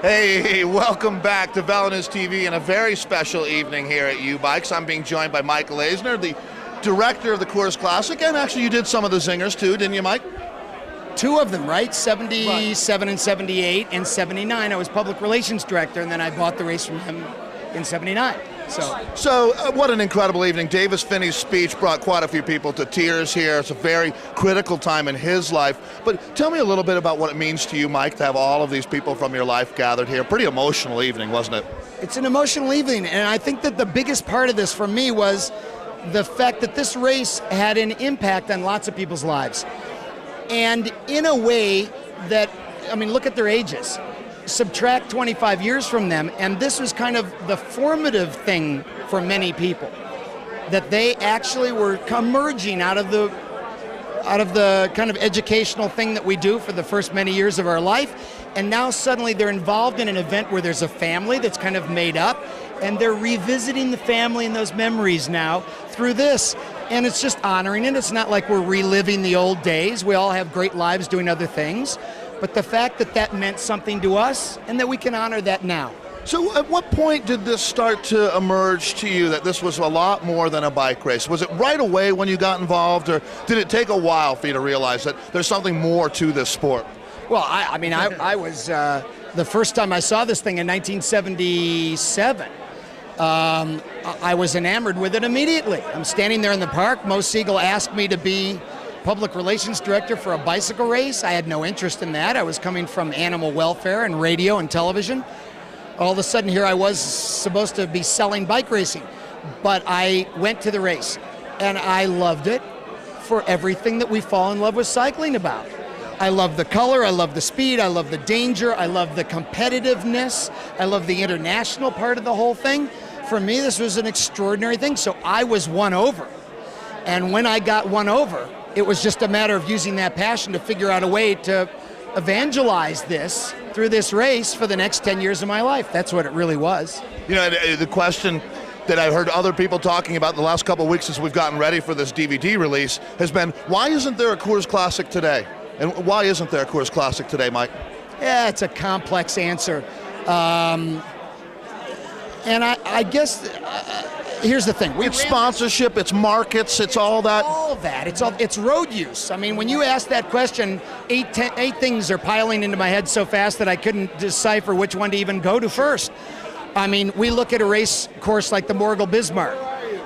Hey, welcome back to VeloNews TV and a very special evening here at U-Bikes. I'm being joined by Michael Aisner, the director of the Coors Classic, and actually you did some of the zingers too, didn't you, Mike? Two of them, right? 77 and 78 and 79. I was public relations director, and then I bought the race from him in 79. So what an incredible evening. Davis Finney's speech brought quite a few people to tears here. It's a very critical time in his life. But tell me a little bit about what it means to you, Mike, to have all of these people from your life gathered here. Pretty emotional evening, wasn't it? It's an emotional evening, and I think that the biggest part of this for me was the fact that this race had an impact on lots of people's lives. And in a way that, I mean, look at their ages. Subtract 25 years from them, and this was kind of the formative thing for many people, that they actually were emerging out of the kind of educational thing that we do for the first many years of our life, and now suddenly they're involved in an event where there's a family that's kind of made up, and they're revisiting the family and those memories now through this. And it's just honoring it. It's not like we're reliving the old days. We all have great lives doing other things. But the fact that that meant something to us and that we can honor that now. So at what point did this start to emerge to you that this was a lot more than a bike race? Was it right away when you got involved, or did it take a while for you to realize that there's something more to this sport? Well, I was, the first time I saw this thing in 1977, I was enamored with it immediately. I'm standing there in the park. Mo Siegel asked me to be public relations director for a bicycle race. I had no interest in that. I was coming from animal welfare and radio and television. All of a sudden here I was supposed to be selling bike racing. But I went to the race and I loved it for everything that we fall in love with cycling about. I love the color, I love the speed, I love the danger, I love the competitiveness, I love the international part of the whole thing. For me, this was an extraordinary thing, so I was won over. And when I got won over, it was just a matter of using that passion to figure out a way to evangelize this through this race for the next 10 years of my life. That's what it really was. You know, the question that I heard other people talking about the last couple of weeks as we've gotten ready for this DVD release has been, why isn't there a Coors Classic today? And why isn't there a Coors Classic today, Mike? Yeah, it's a complex answer. And I guess, here's the thing. It's sponsorship, it's markets, it's all that. All of that. It's road use. I mean, when you ask that question, eight things are piling into my head so fast that I couldn't decipher which one to even go to first. I mean, we look at a race course like the Morgul Bismarck.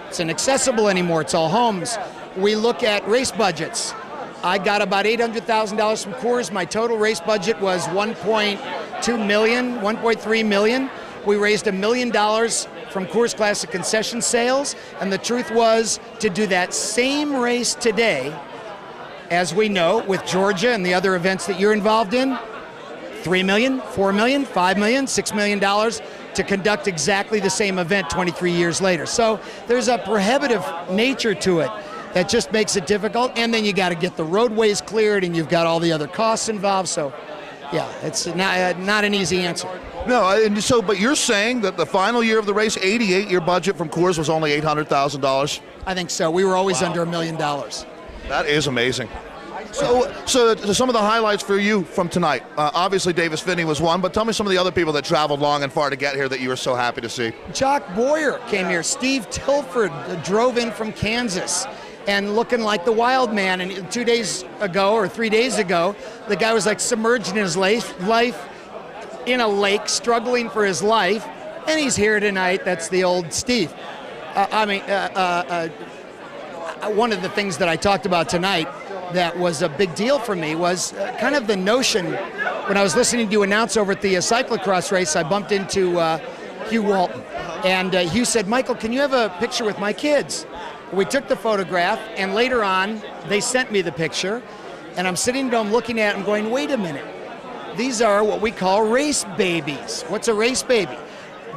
It's inaccessible anymore. It's all homes. We look at race budgets. I got about $800,000 from Coors. My total race budget was $1.2 million, $1.3 million. We raised $1 million from Coors Classic concession sales, and the truth was to do that same race today, as we know, with Georgia and the other events that you're involved in, $3 million, $4 million, $5 million, $6 million to conduct exactly the same event 23 years later. So there's a prohibitive nature to it that just makes it difficult, and then you got to get the roadways cleared, and you've got all the other costs involved, so yeah, it's not an easy answer. No, and so, but you're saying that the final year of the race, 88, your budget from Coors was only $800,000? I think so. We were always under $1 million. That is amazing. So some of the highlights for you from tonight. Obviously, Davis Finney was one, but tell me some of the other people that traveled long and far to get here that you were so happy to see. Jock Boyer came here. Steve Tilford drove in from Kansas and looking like the wild man. And 2 days ago or 3 days ago, the guy was like submerged in his life in a lake, struggling for his life, and he's here tonight. That's the old Steve. One of the things that I talked about tonight that was a big deal for me was kind of the notion, when I was listening to you announce over at the cyclocross race, I bumped into Hugh Walton, and Hugh said, Michael, can you have a picture with my kids? We took the photograph, and later on, they sent me the picture, and I'm sitting at home looking at it and going, wait a minute. These are what we call race babies. What's a race baby?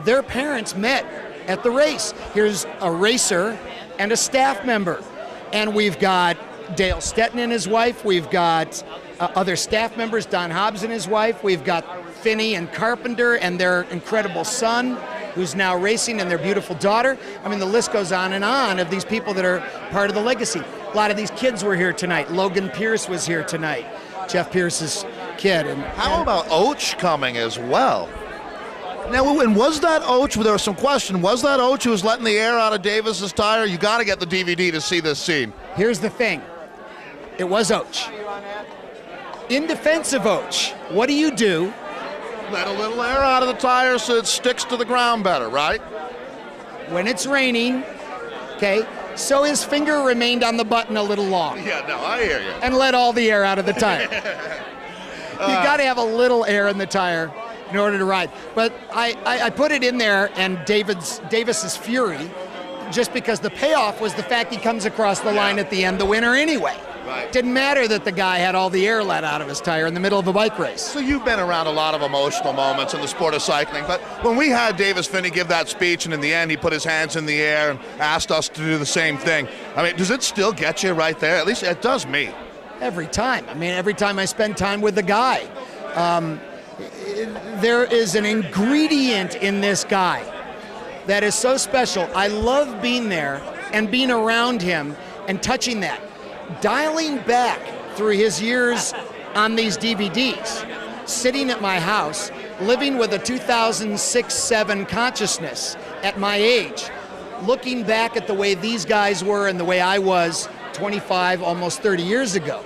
Their parents met at the race. Here's a racer and a staff member. And we've got Dale Stetton and his wife. We've got other staff members, Don Hobbs and his wife. We've got Finney and Carpenter and their incredible son, who's now racing, and their beautiful daughter. I mean, the list goes on and on of these people that are part of the legacy. A lot of these kids were here tonight. Logan Pierce was here tonight, Jeff Pierce's kid. How about Oach coming as well? Now, and was that Oach? There was some question. Was that Oach who was letting the air out of Davis's tire? You got to get the DVD to see this scene. Here's the thing. It was Oach. In defense of Oach, what do? Let a little air out of the tire so it sticks to the ground better, right? When it's raining, okay, so his finger remained on the button a little long. Yeah, no, I hear you. And let all the air out of the tire. You got to have a little air in the tire in order to ride. But I put it in there, and Davis's fury, just because the payoff was the fact he comes across the line at the end, the winner anyway. Right. Didn't matter that the guy had all the air let out of his tire in the middle of a bike race. So you've been around a lot of emotional moments in the sport of cycling, but when we had Davis Finney give that speech, and in the end he put his hands in the air and asked us to do the same thing, I mean, does it still get you right there? At least it does me. Every time. I mean, every time I spend time with the guy. There is an ingredient in this guy that is so special. I love being there and being around him and touching that. Dialing back through his years on these DVDs, sitting at my house, living with a 2006-7 consciousness at my age, looking back at the way these guys were and the way I was 25, almost 30 years ago.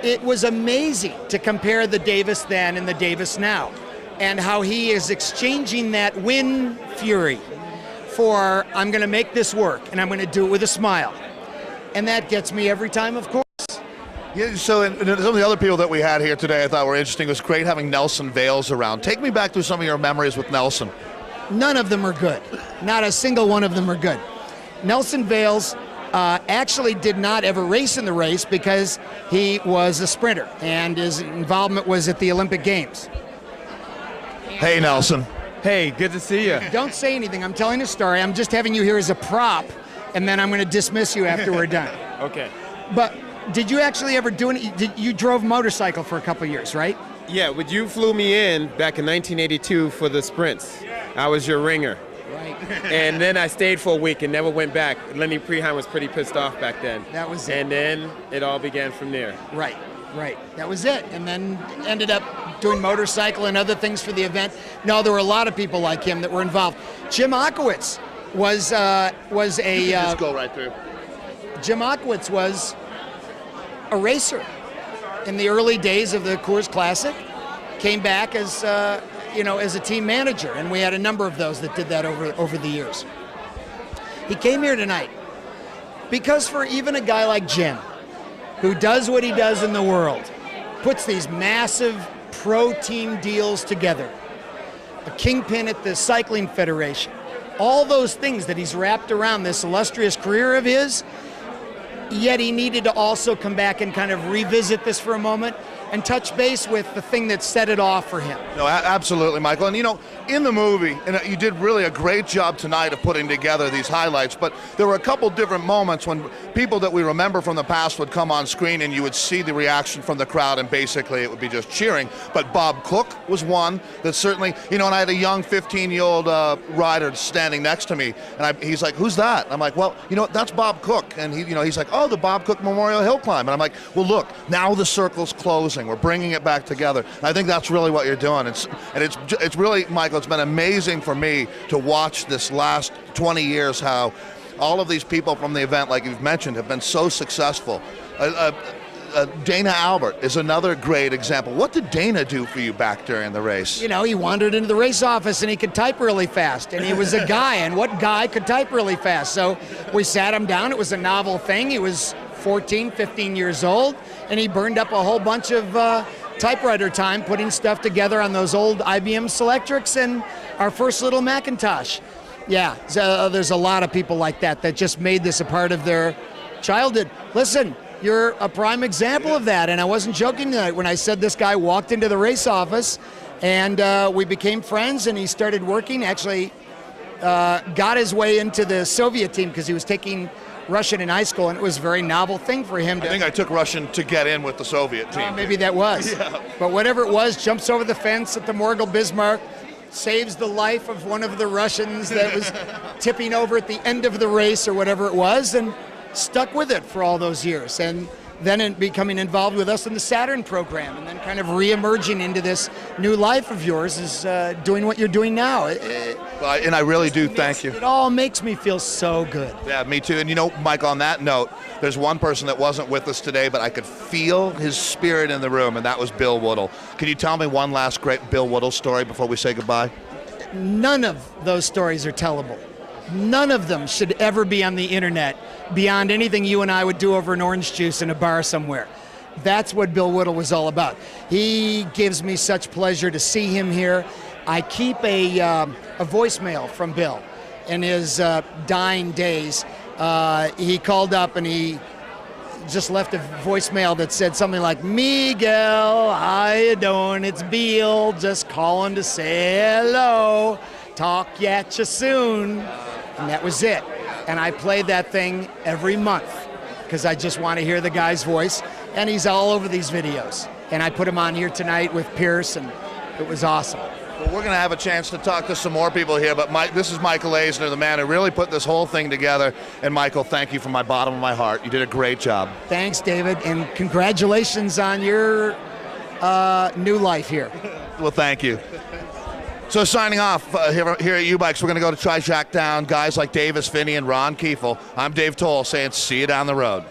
It was amazing to compare the Davis then and the Davis now, and how he is exchanging that win fury for, I'm going to make this work, and I'm going to do it with a smile. And that gets me every time, of course. Yeah, so and some of the other people that we had here today I thought were interesting. It was great having Nelson Vales around. Take me back through some of your memories with Nelson. None of them are good. Not a single one of them are good. Nelson Vales actually did not ever race in the race because he was a sprinter, and his involvement was at the Olympic Games. Hey, Nelson. Hey, good to see you. Don't say anything. I'm telling a story. I'm just having you here as a prop, and then I'm going to dismiss you after we're done. Okay. But did you actually ever do it? You drove motorcycle for a couple of years, right? Yeah, but you flew me in back in 1982 for the sprints. I was your ringer. Right. And then I stayed for a week and never went back. Lenny Preheim was pretty pissed off back then. That was it. And then it all began from there. Right. That was it. And then ended up doing motorcycle and other things for the event. No, there were a lot of people like him that were involved. Jim Akowitz was a Just go right through. Jim Akowitz was a racer in the early days of the Coors Classic. Came back as as a team manager, and we had a number of those that did that over the years. He came here tonight because for even a guy like Jim, who does what he does in the world, puts these massive pro team deals together, a kingpin at the Cycling Federation, all those things that he's wrapped around this illustrious career of his, yet he needed to also come back and kind of revisit this for a moment and touch base with the thing that set it off for him. No, absolutely, Michael. And in the movie, and you did really a great job tonight of putting together these highlights, but there were a couple different moments when people that we remember from the past would come on screen and you would see the reaction from the crowd, and basically it would be just cheering. But Bob Cook was one that certainly, and I had a young 15-year-old rider standing next to me, and he's like, "Who's that?" And I'm like, "Well, that's Bob Cook." And he's like, "Oh, the Bob Cook Memorial Hill Climb." And I'm like, "Well, look, now the circle's closing. We're bringing it back together." And I think that's really what you're doing. It's really, Michael, it's been amazing for me to watch this last 20 years how all of these people from the event, like you've mentioned, have been so successful. Dana Albert is another great example. What did Dana do for you back during the race? He wandered into the race office and he could type really fast, and he was a guy, and what guy could type really fast? So we sat him down. It was a novel thing. He was 14, 15 years old, and he burned up a whole bunch of typewriter time putting stuff together on those old IBM Selectrics and our first little Macintosh. Yeah, so there's a lot of people like that just made this a part of their childhood. Listen, you're a prime example of that, and I wasn't joking tonight when I said this guy walked into the race office and we became friends, and he started working, actually got his way into the Soviet team because he was taking Russian in high school, and it was a very novel thing for him. I think I took Russian to get in with the Soviet team. Maybe that was. Yeah. But whatever it was, jumps over the fence at the Morgul Bismarck, saves the life of one of the Russians that was tipping over at the end of the race or whatever it was, and stuck with it for all those years. And then becoming involved with us in the Saturn program, and then kind of re-emerging into this new life of yours is doing what you're doing now. And I really do thank you. It all makes me feel so good. Yeah, me too. And you know, Mike, on that note, there's one person that wasn't with us today, but I could feel his spirit in the room, and that was Bill Woodle. Can you tell me one last great Bill Woodle story before we say goodbye? None of those stories are tellable. None of them should ever be on the internet beyond anything you and I would do over an orange juice in a bar somewhere. That's what Bill Woodle was all about. He gives me such pleasure to see him here. I keep a voicemail from Bill in his dying days. He called up and he just left a voicemail that said something like, "Miguel, how you doing? It's Bill, just calling to say hello. Talk at you soon." And that was it. And I played that thing every month because I just want to hear the guy's voice. And he's all over these videos. And I put him on here tonight with Pierce, and it was awesome. Well, we're going to have a chance to talk to some more people here, but Mike, this is Michael Aisner, the man who really put this whole thing together. And Michael, thank you from my bottom of my heart. You did a great job. Thanks, David, and congratulations on your new life here. Well, thank you. So signing off here at U-Bikes, we're going to go to Try Shack Down. Guys like Davis Finney and Ron Kiefel. I'm Dave Toll saying see you down the road.